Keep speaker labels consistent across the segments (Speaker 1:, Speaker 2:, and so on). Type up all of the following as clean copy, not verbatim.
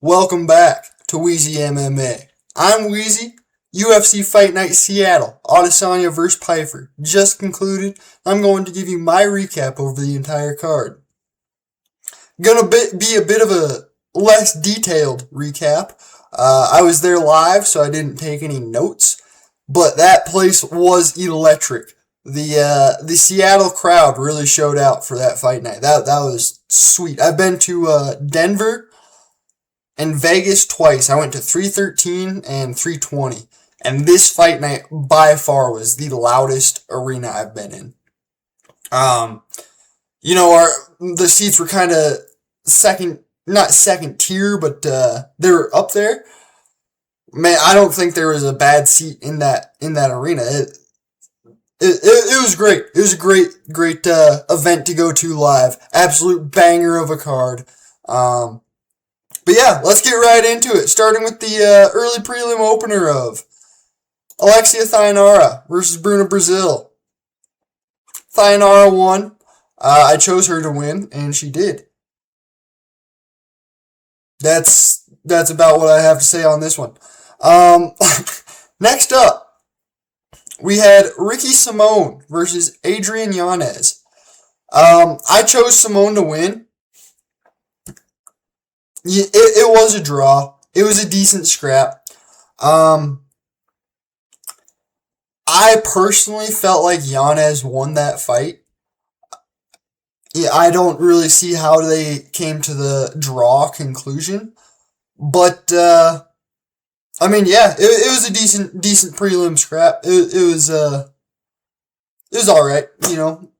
Speaker 1: Welcome back to Wheezy MMA. I'm Wheezy. UFC Fight Night Seattle. ADESANYA vs. PYFER just concluded. I'm going to give you my recap over the entire card. Gonna be a bit of a less detailed recap. I was there live, so I didn't take any notes, but that place was electric. The Seattle crowd really showed out for that fight night. That was sweet. I've been to Denver and Vegas twice. I went to 313 and 320. And this fight night by far was the loudest arena I've been in. The seats were kind of not second tier, but they were up there. Man, I don't think there was a bad seat in that arena. It was great. It was a great event to go to live. Absolute banger of a card. But yeah, let's get right into it. Starting with the early prelim opener of Alexia Thainara versus Bruna Brazil. Thainara won. I chose her to win, and she did. That's about what I have to say on this one. Next up, we had Ricky Simone versus Adrian Yanez. I chose Simone to win. It was a draw. It was a decent scrap. I personally felt like Yanez won that fight. Yeah, I don't really see how they came to the draw conclusion. But, it was a decent prelim scrap. It was alright,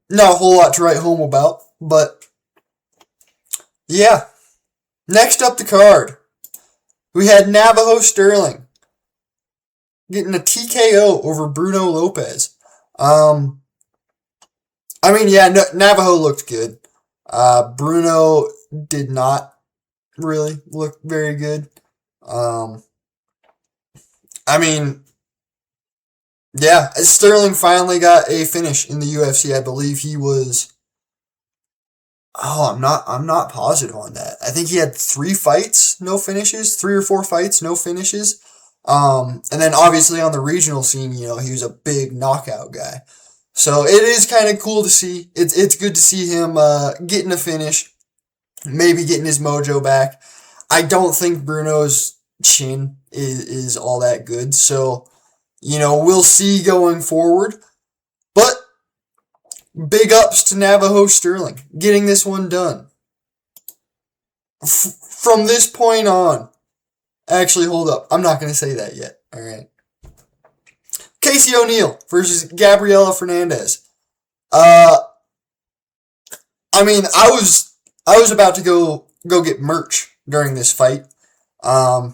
Speaker 1: not a whole lot to write home about, but, yeah. Next up the card, we had Navajo Sterling getting a TKO over Bruno Lopez. Navajo looked good. Bruno did not really look very good. Sterling finally got a finish in the UFC. I believe he was... I'm not positive on that. I think he had 3 fights, no finishes. 3 or 4 fights, no finishes. And then obviously on the regional scene, he was a big knockout guy. So it is kind of cool to see. It's good to see him getting a finish, maybe getting his mojo back. I don't think Bruno's chin is all that good. So, we'll see going forward. But big ups to Navajo Sterling getting this one done. From this point on, actually, hold up. I'm not going to say that yet. All right. Casey O'Neill versus Gabriela Fernandez. I was about to go get merch during this fight. I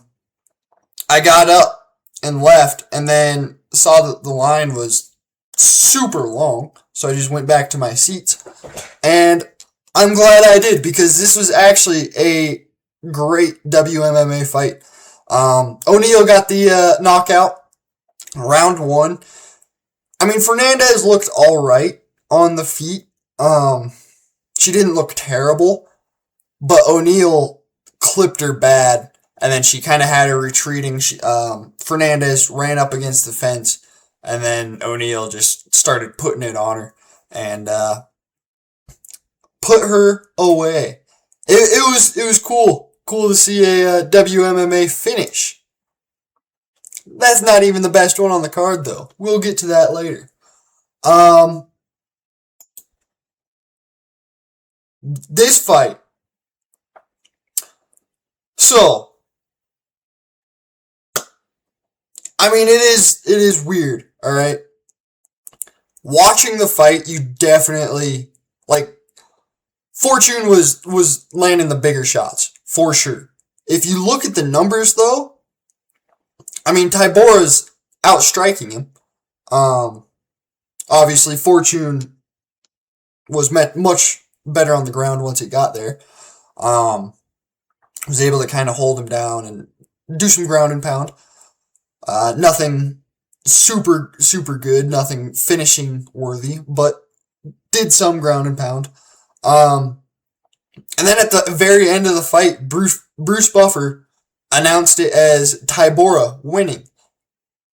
Speaker 1: got up and left, and then saw that the line was super long, so I just went back to my seats. And I'm glad I did, because this was actually a great WMMA fight. O'Neill got the knockout, round 1. Fernandez looked alright on the feet. She didn't look terrible, but O'Neill clipped her bad, and then she kind of had her retreating. Fernandez ran up against the fence, and then O'Neill just started putting it on her and put her away. It was cool to see a WMMA finish. That's not even the best one on the card, though. We'll get to that later. This fight. So, it is weird, alright? Watching the fight, you definitely, Fortune was landing the bigger shots, for sure. If you look at the numbers, though, Tybora's outstriking him. Obviously, Fortune was much better on the ground once he got there. Was able to kind of hold him down and do some ground and pound. Nothing super good, nothing finishing worthy, but did some ground and pound. And then at the very end of the fight, Bruce Buffer announced it as Tybura winning,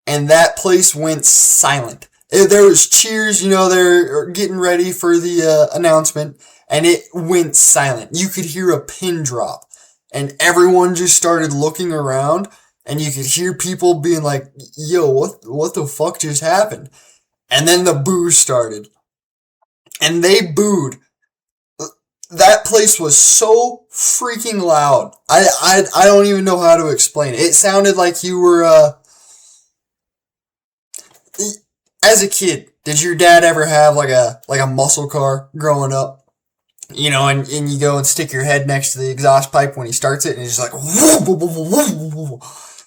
Speaker 1: and that place went silent. There was cheers, they're getting ready for the announcement, and it went silent. You could hear a pin drop, and everyone just started looking around, and you could hear people being like, yo, what the fuck just happened? And then the boos started, and they booed. That place was so freaking loud. I don't even know how to explain it. It sounded like you were, as a kid, did your dad ever have like a muscle car growing up? And you go and stick your head next to the exhaust pipe when he starts it, and it's just like,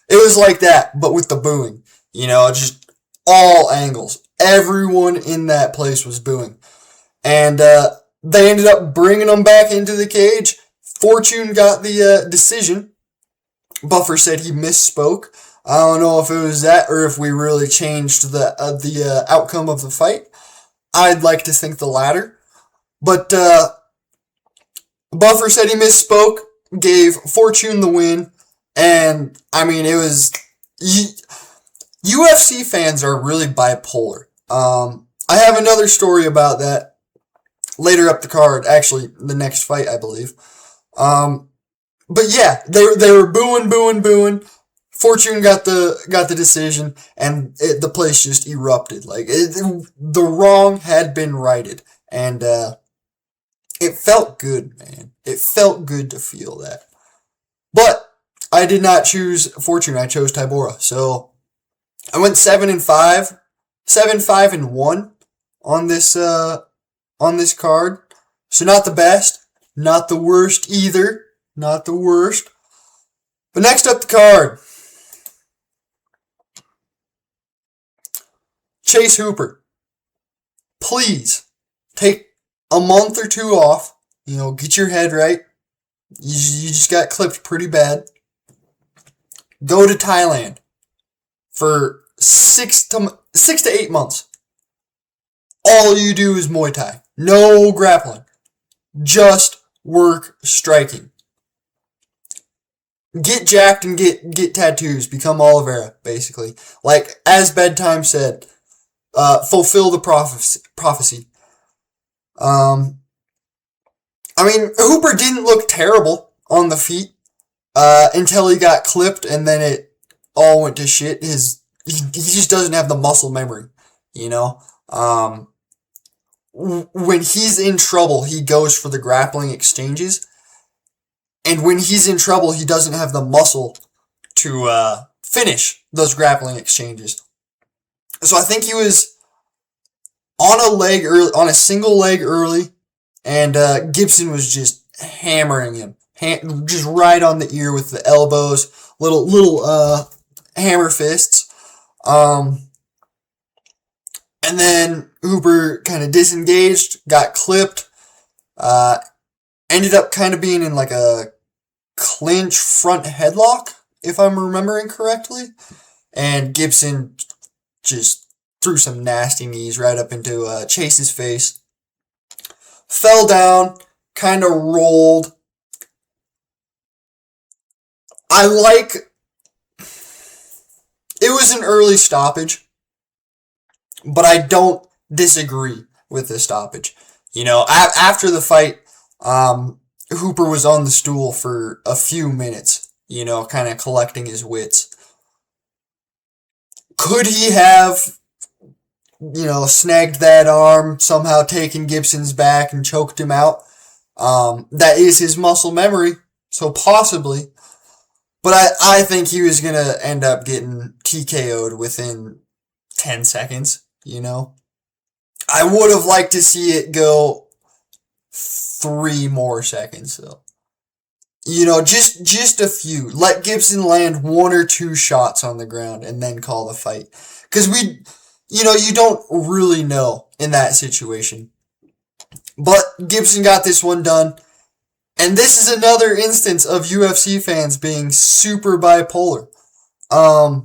Speaker 1: it was like that, but with the booing. Just all angles. Everyone in that place was booing. And they ended up bringing them back into the cage. Fortune got the decision. Buffer said he misspoke. I don't know if it was that or if we really changed the outcome of the fight. I'd like to think the latter. But Buffer said he misspoke, gave Fortune the win, and it was... UFC fans are really bipolar. I have another story about that later up the card, actually the next fight, I believe. But yeah, they were booing. Fortune got the decision, and the place just erupted. The wrong had been righted, and it felt good, man. It felt good to feel that. But I did not choose Fortune. I chose Tybura. So I went 7-5, 7-5-1 on this card. So not the best, not the worst either, not the worst. But next up the card, Chase Hooper. Please take a month or two off. Get your head right. You just got clipped pretty bad. Go to Thailand for 6 to 8 months. All you do is Muay Thai. No grappling. Just work striking. Get jacked and get tattoos. Become Oliveira, basically. Like, as Bedtime said, fulfill the prophecy. Hooper didn't look terrible on the feet until he got clipped, and then it all went to shit. He just doesn't have the muscle memory, When he's in trouble, he goes for the grappling exchanges, and when he's in trouble, he doesn't have the muscle to finish those grappling exchanges. So I think he was on a single leg early, and Gibson was just hammering him, just right on the ear with the elbows, little hammer fists. And then Hooper kind of disengaged, got clipped, ended up kind of being in like a clinch front headlock, if I'm remembering correctly. And Gibson just threw some nasty knees right up into Chase's face. Fell down, kind of rolled. It was an early stoppage, but I don't disagree with the stoppage. After the fight, Hooper was on the stool for a few minutes, kind of collecting his wits. Could he have, snagged that arm, somehow taken Gibson's back and choked him out? That is his muscle memory, so possibly. But I think he was going to end up getting TKO'd within 10 seconds, I would have liked to see it go 3 more seconds, though. Just a few. Let Gibson land 1 or 2 shots on the ground and then call the fight. Because you don't really know in that situation. But Gibson got this one done. And this is another instance of UFC fans being super bipolar. I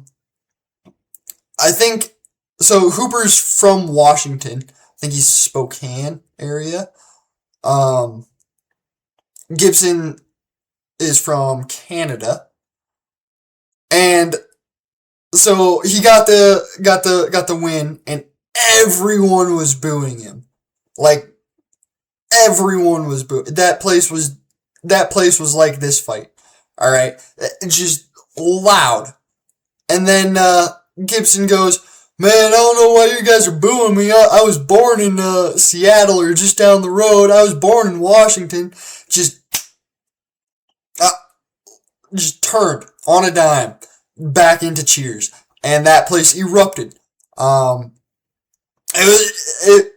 Speaker 1: think, so Hooper's from Washington. I think he's Spokane area. Gibson is from Canada. And so he got the win, and everyone was booing him. Like, everyone was booing. That place was like this fight. All right, just loud. And then Gibson goes, "Man, I don't know why you guys are booing me. I was born in Seattle, or just down the road. I was born in Washington." Just uh, just turned on a dime back into cheers, and that place erupted. Um, it was it.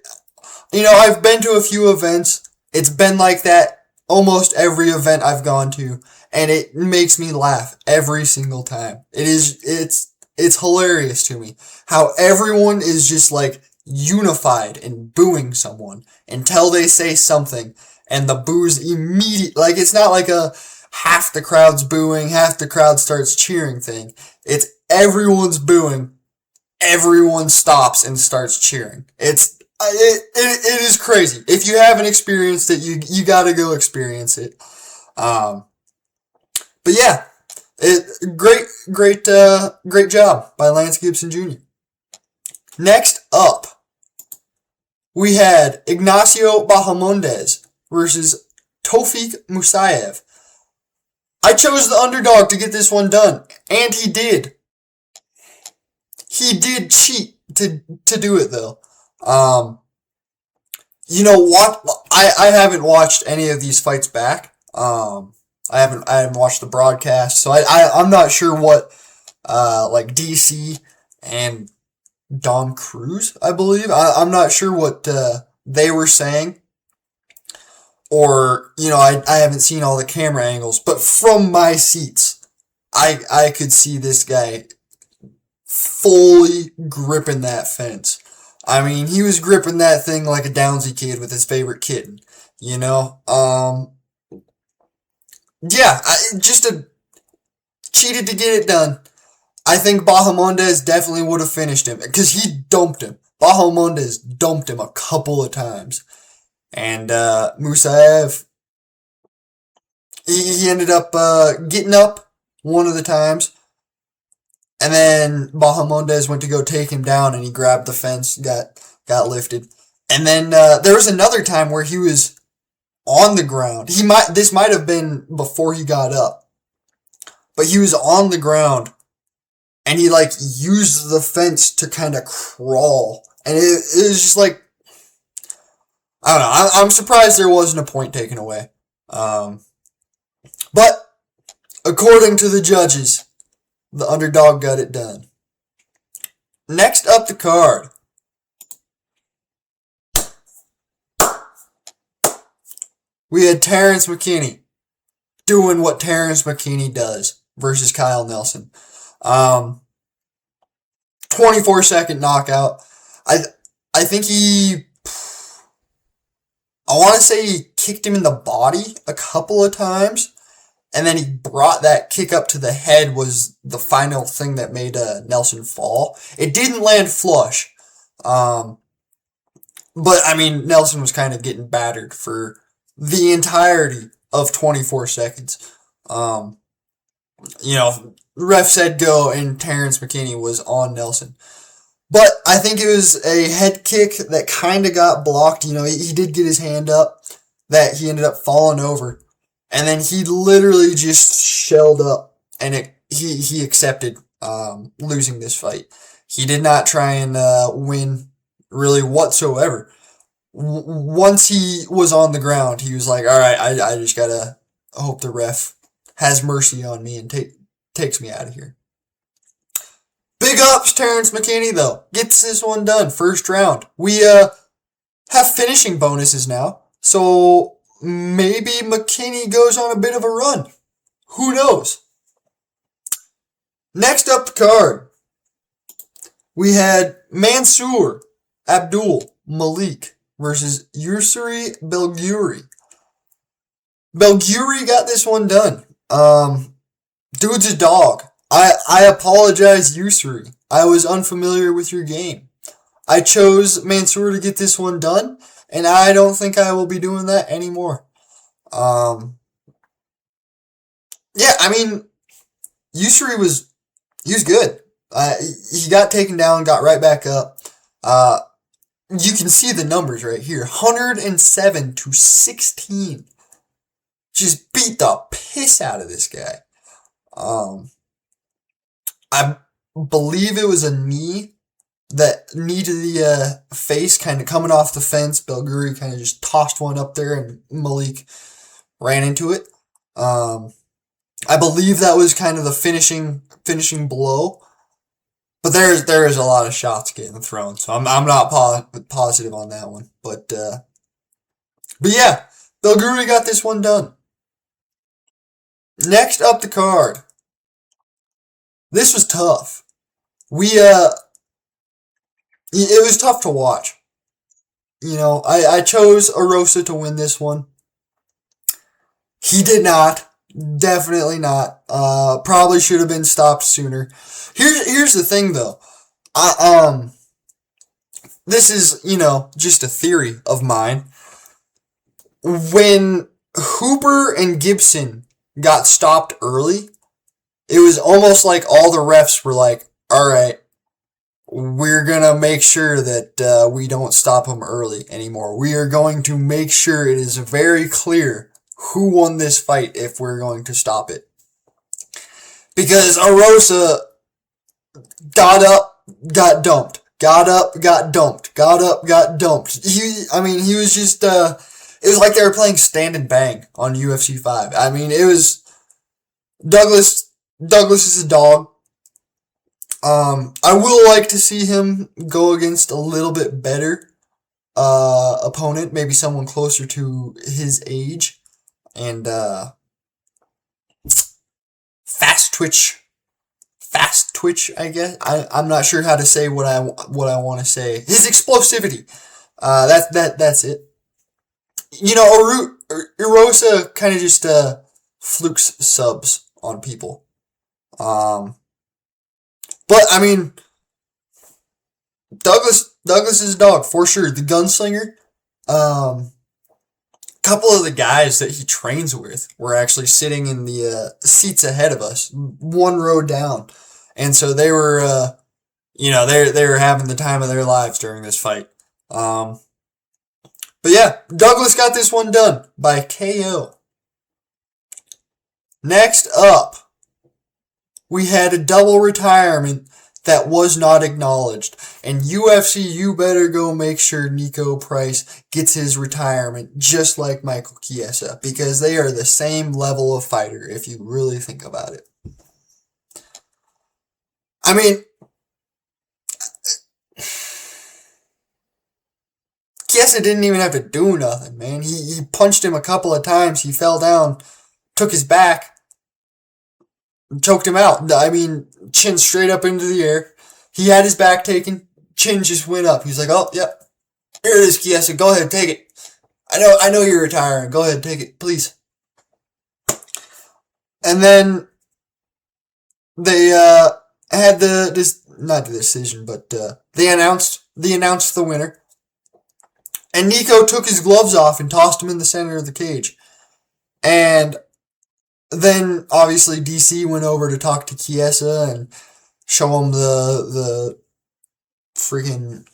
Speaker 1: I've been to a few events. It's been like that almost every event I've gone to, and it makes me laugh every single time. It's hilarious to me how everyone is just like unified in booing someone until they say something, and the boos immediate. Like, it's not like a half the crowd's booing, half the crowd starts cheering thing. It's everyone's booing, everyone stops and starts cheering. It is crazy. If you haven't experienced it, you gotta go experience it. Um, but yeah, great job by Lance Gibson Jr. Next up, we had Ignacio Bahamondes versus Tofik Musayev. I chose the underdog to get this one done, and he did. He did cheat to do it though. You know what? I haven't watched any of these fights back. I haven't watched the broadcast, so I'm not sure what like DC and Dom Cruz, I believe. I'm not sure what they were saying, or I haven't seen all the camera angles, but from my seats, I could see this guy fully gripping that fence. I mean, he was gripping that thing like a Downsy kid with his favorite kitten, you know? Yeah, cheated to get it done. I think Bahamondes definitely would have finished him, because he dumped him. Bahamondes dumped him a couple of times. And, Musayev, he ended up, getting up one of the times. And then Bahamondes went to go take him down, and he grabbed the fence, got lifted. And then there was another time where he was on the ground. This might have been before he got up, but he was on the ground, and he like used the fence to kind of crawl, and it was just like, I don't know. I'm surprised there wasn't a point taken away. But according to the judges, the underdog got it done. Next up the card, we had Terrence McKinney doing what Terrence McKinney does versus Kyle Nelson. 24-second knockout. I think I want to say he kicked him in the body a couple of times, and then he brought that kick up to the head was the final thing that made Nelson fall. It didn't land flush. But, I mean, Nelson was kind of getting battered for the entirety of 24 seconds. Ref said go, and Terrence McKinney was on Nelson. But I think it was a head kick that kind of got blocked. He did get his hand up, that he ended up falling over. And then he literally just shelled up, and he accepted losing this fight. He did not try and win really whatsoever. Once he was on the ground, he was like, all right, I just gotta hope the ref has mercy on me and takes me out of here. Big ups, Terrence McKinney, though. Gets this one done. First round. We have finishing bonuses now, so maybe McKinney goes on a bit of a run. Who knows? Next up the card, we had Mansour Abdul Malik versus Yusri Belguri. Belguri got this one done. Dude's a dog. I apologize, Yusri. I was unfamiliar with your game. I chose Mansour to get this one done, and I don't think I will be doing that anymore. Yeah, I mean, Yusri was He was good. He got taken down, got right back up. Uh, you can see the numbers right here: 107-16. Just beat the piss out of this guy. Um, I believe it was a knee to the face, kind of coming off the fence. Belguri kind of just tossed one up there, and Malik ran into it. I believe that was kind of the finishing blow. But there is a lot of shots getting thrown, so I'm not positive on that one. But yeah, Belguri got this one done. Next up the card. This was tough. It was tough to watch. I chose Arosa to win this one. He did not. Definitely not. Probably should have been stopped sooner. Here's the thing though. This is, just a theory of mine. When Hooper and Gibson got stopped early, it was almost like all the refs were like, all right, we're going to make sure that we don't stop him early anymore. We are going to make sure it is very clear who won this fight if we're going to stop it. Because Arosa got up, got dumped. Got up, got dumped. Got up, got dumped. He was just, it was like they were playing Stand and Bang on UFC 5. I mean, it was, Douglas is a dog. I will like to see him go against a little bit better, opponent, maybe someone closer to his age, and, fast twitch, I guess. I'm not sure how to say what I want to say. His explosivity. That's it. Erosa kind of just, flukes subs on people. But I mean, Douglas is a dog for sure. The gunslinger. Couple of the guys that he trains with were actually sitting in the seats ahead of us, one row down, and so they were, they were having the time of their lives during this fight. But yeah, Douglas got this one done by KO. Next up, we had a double retirement that was not acknowledged. And UFC, you better go make sure Nico Price gets his retirement just like Michael Chiesa, because they are the same level of fighter if you really think about it. I mean, Chiesa didn't even have to do nothing, man. He punched him a couple of times, he fell down, took his back, choked him out. I mean, chin straight up into the air. He had his back taken. Chin just went up. He's like, oh, yep. Here it is, Chiesa. Go ahead, take it. I know you're retiring. Go ahead, take it, please. And then they had not the decision, but they announced the winner. And Nico took his gloves off and tossed him in the center of the cage. And then, obviously, DC went over to talk to Chiesa and show him the freaking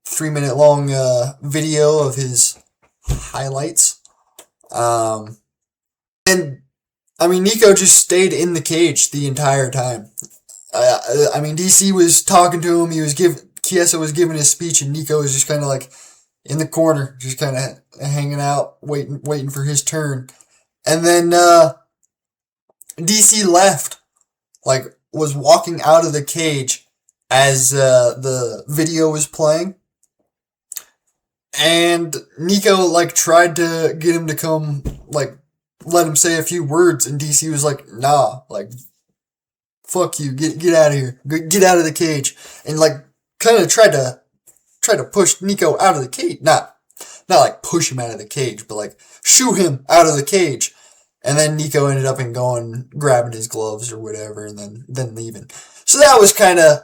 Speaker 1: 3-minute long video of his highlights. And, I mean, Nico just stayed in the cage the entire time. I mean, DC was talking to him, Chiesa was giving his speech, and Nico was just kind of like in the corner, just kind of hanging out, waiting for his turn. And then, DC left, was walking out of the cage as the video was playing, and Nico tried to get him to come let him say a few words, and DC was like, nah, fuck you, get out of here, get out of the cage, and kind of tried to push Nico out of the cage, not push him out of the cage, but shoo him out of the cage. And then Nico ended up grabbing his gloves or whatever, and then leaving. So that was kind of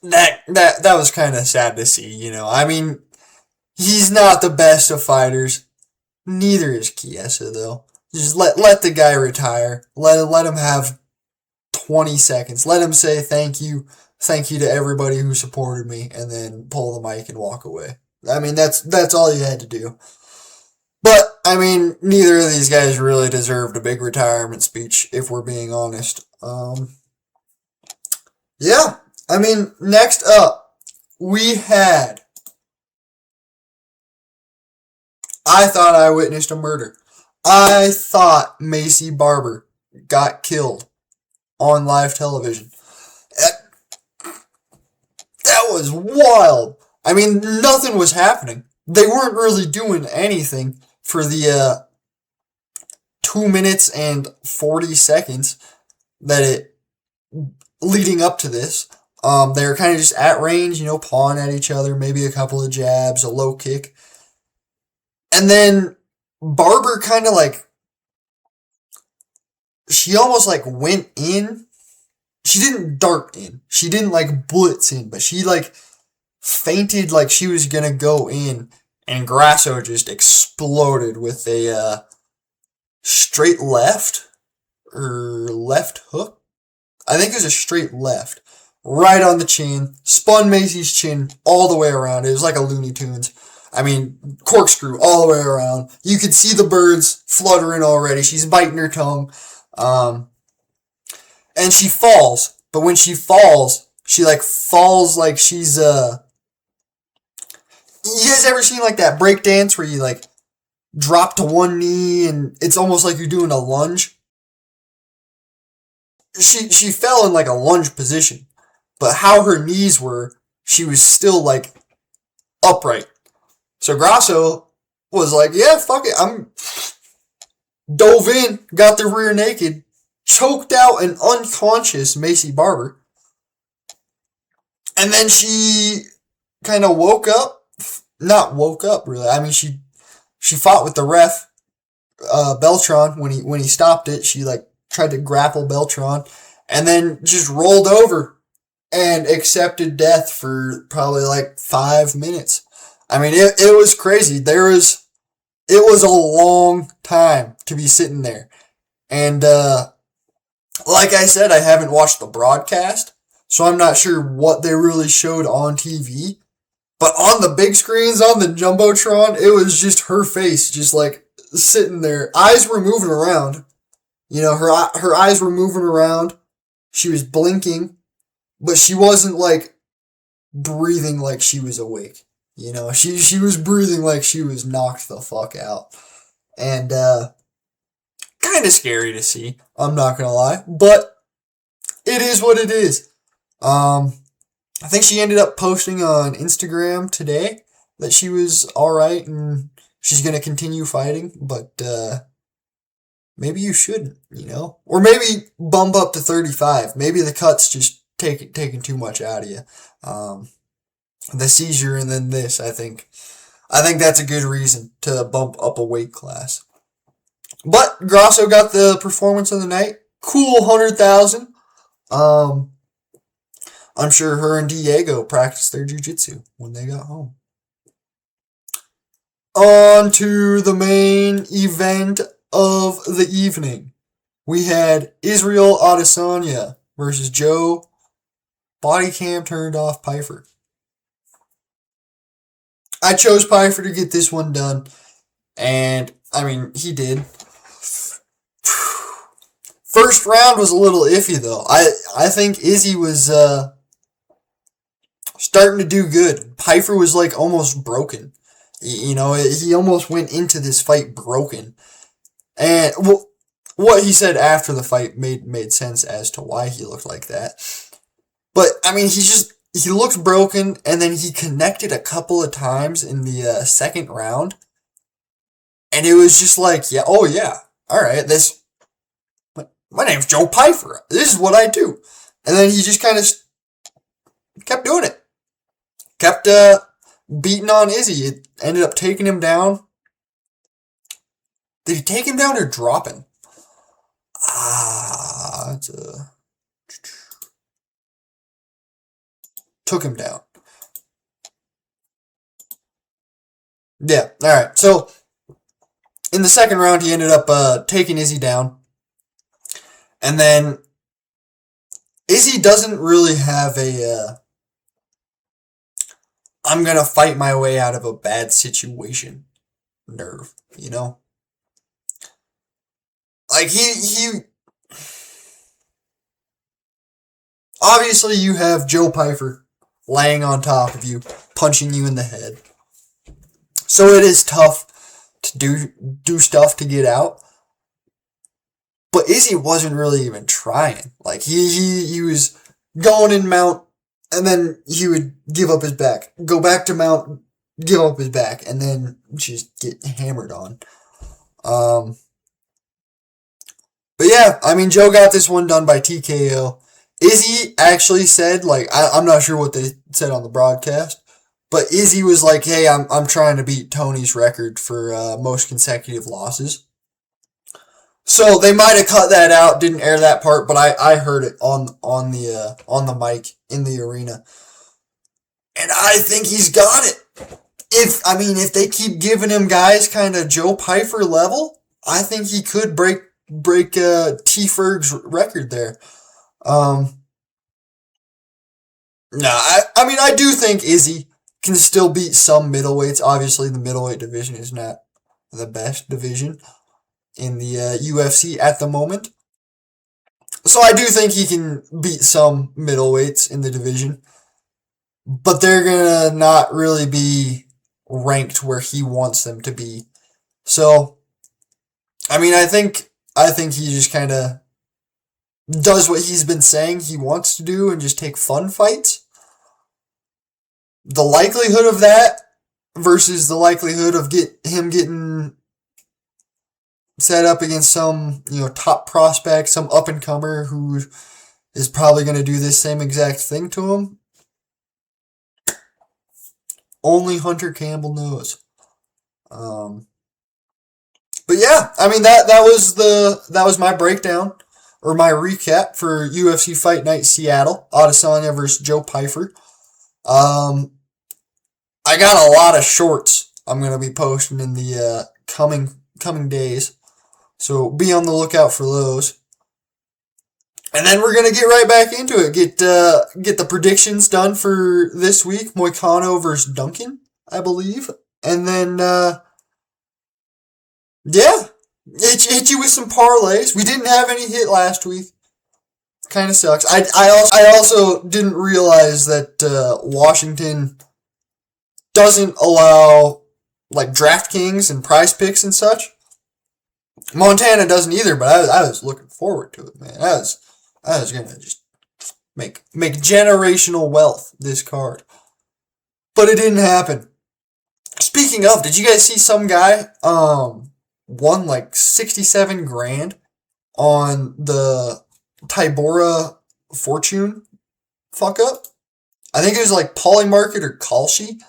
Speaker 1: that was kind of sad to see. I mean, he's not the best of fighters. Neither is Chiesa, though. Just let the guy retire. Let him have 20 seconds. Let him say thank you. Thank you to everybody who supported me, and then pull the mic and walk away. I mean, that's all you had to do. But, I mean, neither of these guys really deserved a big retirement speech, if we're being honest. Yeah. I mean, next up, we had... I thought I witnessed a murder. I thought Macy Barber got killed on live television. That was wild. I mean, nothing was happening. They weren't really doing anything for the 2 minutes and 40 seconds that it leading up to this. They were kind of just at range, pawing at each other, maybe a couple of jabs, a low kick. And then Barber kind of she almost went in. She didn't dart in. She didn't blitz in, but she fainted like she was gonna go in, and Grasso just exploded with a straight left or left hook. I think it was a straight left, right on the chin, spun Macy's chin all the way around. It was like a Looney Tunes. I mean, corkscrew all the way around. You could see the birds fluttering already. She's biting her tongue. And she falls. But when she falls, she falls like she's you guys ever seen that break dance where you drop to one knee and it's almost like you're doing a lunge? She fell in a lunge position. But how her knees were, she was still upright. So Grasso was yeah, fuck it. I'm dove in, got the rear naked, choked out an unconscious Macy Barber. And then she kind of woke up. Not woke up, really. I mean, she fought with the ref, Beltran, when he stopped it. She tried to grapple Beltran and then just rolled over and accepted death for probably 5 minutes. I mean, it was crazy. It was a long time to be sitting there. And, like I said, I haven't watched the broadcast, so I'm not sure what they really showed on TV. But on the big screens, on the Jumbotron, it was just her face, just sitting there. Eyes were moving around. Her eyes were moving around. She was blinking, but she wasn't breathing like she was awake. She was breathing like she was knocked the fuck out. And, kind of scary to see, I'm not gonna lie. But, it is what it is. I think she ended up posting on Instagram today that she was alright and she's gonna continue fighting. But, maybe you shouldn't, Or maybe bump up to 35. Maybe the cut's just taking too much out of you. The seizure and then this, I think that's a good reason to bump up a weight class. But Grasso got the performance of the night. Cool 100,000. I'm sure her and Diego practiced their jiu-jitsu when they got home. On to the main event of the evening. We had Israel Adesanya versus Joe Body Cam Turned Off PYFER. I chose PYFER to get this one done, and, I mean, he did. First round was a little iffy, though. I think Izzy was starting to do good. PYFER was, almost broken. He almost went into this fight broken. And what he said after the fight made sense as to why he looked like that. But, I mean, he looked broken, and then he connected a couple of times in the second round. And it was just yeah, oh yeah, alright, my name's Joe PYFER. This is what I do. And then he just kind of kept doing it. Kept beating on Izzy. It ended up taking him down. Did he take him down or drop him? Took him down. Yeah, alright. So, in the second round, he ended up taking Izzy down. And then Izzy doesn't really have a, I'm gonna fight my way out of a bad situation nerve, you know? Like, obviously you have Joe PYFER laying on top of you, punching you in the head. So it is tough to do stuff to get out. But Izzy wasn't really even trying. Like, he was going in mount, and then he would give up his back. Go back to mount, give up his back, and then just get hammered on. But yeah, I mean, Joe got this one done by TKO. Izzy actually said, like, I'm not sure what they said on the broadcast, but Izzy was like, hey, I'm trying to beat Tony's record for most consecutive losses. So they might have cut that out, didn't air that part, but I heard it on the mic in the arena. And I think he's got it. If they keep giving him guys kind of Joe PYFER level, I think he could break T Ferg's record there. I do think Izzy can still beat some middleweights. Obviously, the middleweight division is not the best division in the UFC at the moment. So I do think he can beat some middleweights in the division. But they're going to not really be ranked where he wants them to be. So, I think he just kind of does what he's been saying he wants to do and just take fun fights. The likelihood of that versus the likelihood of him getting set up against some, top prospect, some up-and-comer who is probably going to do this same exact thing to him. Only Hunter Campbell knows. But yeah, that was my breakdown or my recap for UFC Fight Night Seattle, ADESANYA versus Joe PYFER. I got a lot of shorts I'm going to be posting in the coming days. So be on the lookout for those. And then we're going to get right back into it. Get the predictions done for this week. Moicano versus Duncan, I believe. And then, hit you with some parlays. We didn't have any hit last week. Kind of sucks. I also didn't realize that Washington doesn't allow like DraftKings and Prize Picks and such. Montana doesn't either, but I was looking forward to it, man. I was gonna just make generational wealth this card, but it didn't happen. Speaking of, did you guys see some guy won like 67 grand on the Tybora Fortune fuck up? I think it was like Polymarket or Kalshi.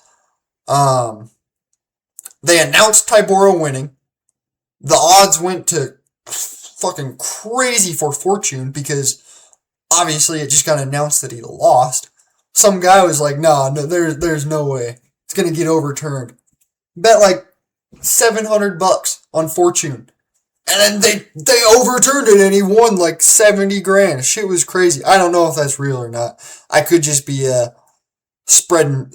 Speaker 1: They announced Tybora winning. The odds went to fucking crazy for Fortune because obviously it just got announced that he lost. Some guy was like, no, there's no way. It's going to get overturned. Bet like $700 on Fortune. And then they overturned it and he won like 70 grand. Shit was crazy. I don't know if that's real or not. I could just be spreading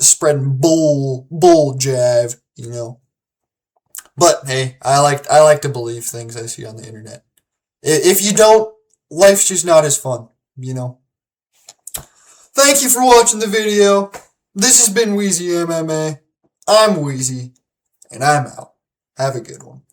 Speaker 1: bull jive, But hey, I like to believe things I see on the internet. If you don't, life's just not as fun, Thank you for watching the video. This has been Wheezy MMA. I'm Wheezy, and I'm out. Have a good one.